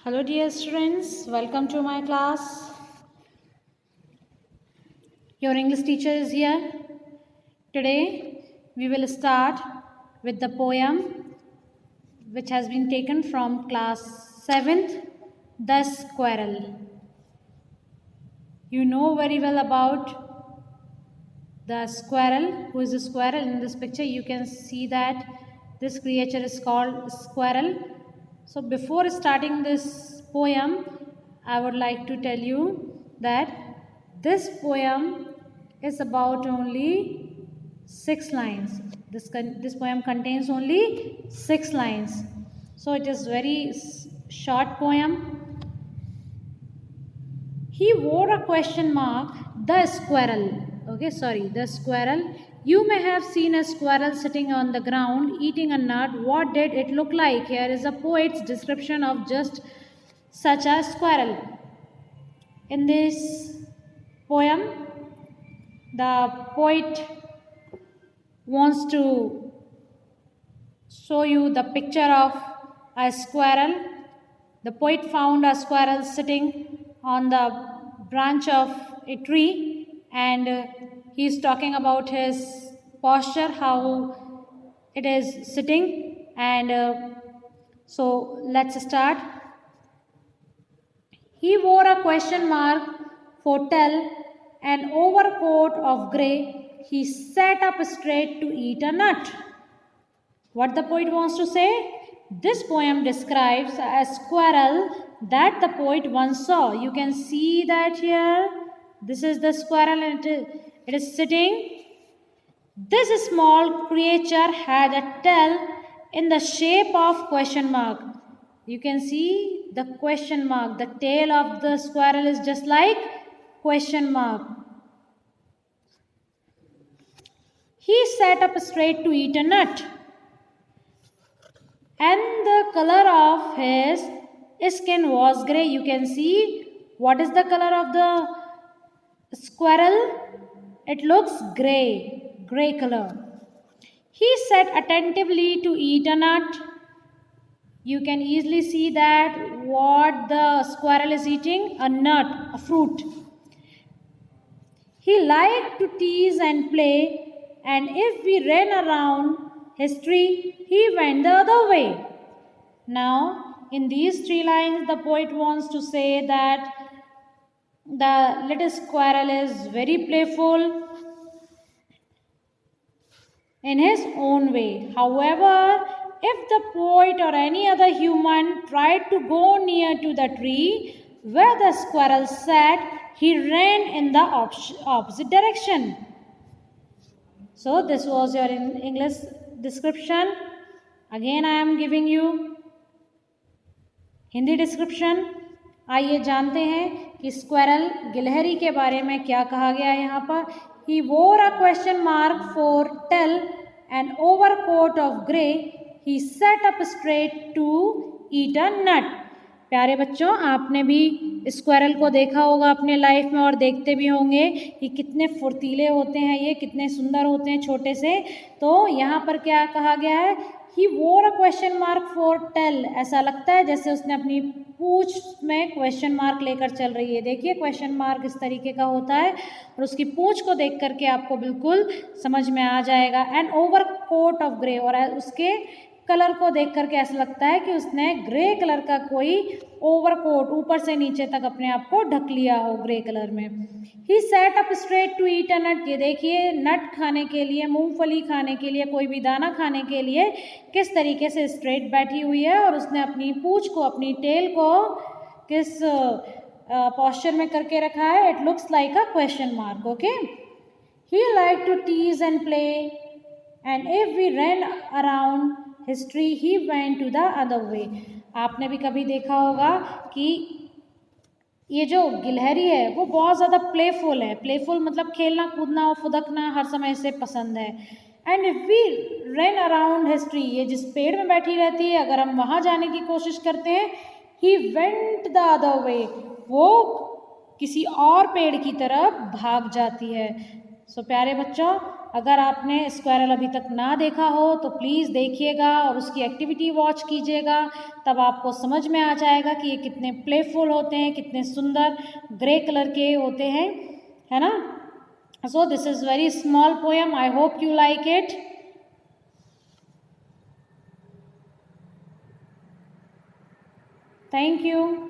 Hello dear students, welcome to my class. Your English teacher is here. Today we will start with the poem which has been taken from class 7th, The Squirrel. You know very well about the squirrel. Who is a squirrel? In this picture you can see that this creature is called squirrel. So before starting this poem, I would like to tell you that this poem is about only 6 lines. This poem contains only 6 lines. So it is very short poem. He wore a question mark, the squirrel. The squirrel. You may have seen a squirrel sitting on the ground eating a nut. What did it look like? Here is a poet's description of just such a squirrel. In this poem, the poet wants to show you the picture of a squirrel. The poet found a squirrel sitting on the branch of a tree, and he is talking about his posture, how it is sitting. And so let's start. He wore a question mark for tell, an overcoat of grey. He sat up straight to eat a nut. What the poet wants to say? This poem describes a squirrel that the poet once saw. You can see that here. This is the squirrel and it is sitting. This small creature had a tail in the shape of question mark. You can see the question mark. The tail of the squirrel is just like question mark. He sat up straight to eat a nut. And the color of his skin was grey. You can see what is the color of the squirrel? It looks grey color. He sat attentively to eat a nut. You can easily see that what the squirrel is eating, a nut, a fruit. He liked to tease and play, and if we ran around his tree, he went the other way. Now, in these 3 lines, the poet wants to say that the little squirrel is very playful in his own way. However, if the poet or any other human tried to go near to the tree where the squirrel sat, he ran in the opposite direction. So this was your English description. Again I am giving you Hindi description. आइए जानते हैं कि squirrel गिलहरी के बारे में क्या कहा गया है यहाँ पर. He wore a question mark for tell, an overcoat of grey. He sat up straight to eat a nut. प्यारे बच्चों, आपने भी स्क्वेरल को देखा होगा अपने लाइफ में और देखते भी होंगे कि कितने फुर्तीले होते हैं, ये कितने सुंदर होते हैं छोटे से. तो यहाँ पर क्या कहा गया है? He wore a question mark for tell. ऐसा लगता है जैसे उसने अपनी पूंछ में क्वेश्चन मार्क लेकर चल रही है. देखिए क्वेश्चन मार्क इस तरीके का होता है और उसकी पूंछ को देख करके आपको बिल्कुल समझ में आ जाएगा. एन ओवरकोट ऑफ ग्रे, और उसके कलर को देख करके ऐसा लगता है कि उसने ग्रे कलर का कोई ओवरकोट ऊपर से नीचे तक अपने आप को ढक लिया हो ग्रे कलर में. He sat up straight to eat a nut. ये देखिए नट खाने के लिए, मूंगफली खाने के लिए, कोई भी दाना खाने के लिए किस तरीके से स्ट्रेट बैठी हुई है और उसने अपनी पूंछ को, अपनी टेल को किस पोस्चर में करके रखा है. It looks like a question mark. Okay. He like to tease and play, and if we run around history he went to the other way. आपने भी कभी देखा होगा कि ये जो गिलहरी है वो बहुत ज़्यादा प्लेफुल है. प्लेफुल मतलब खेलना कूदना और फुदकना हर समय इसे पसंद है. And if we run around history, ये जिस पेड़ में बैठी रहती है, अगर हम वहाँ जाने की कोशिश करते हैं, ही वेंट द अदर वे, वो किसी और पेड़ की तरफ भाग जाती है. सो प्यारे बच्चों, अगर आपने स्क्वायरल अभी तक ना देखा हो तो प्लीज़ देखिएगा और उसकी एक्टिविटी वॉच कीजिएगा, तब आपको समझ में आ जाएगा कि ये कितने प्लेफुल होते हैं, कितने सुंदर ग्रे कलर के होते हैं, है ना। So this is very small poem, I hope you like it. Thank you.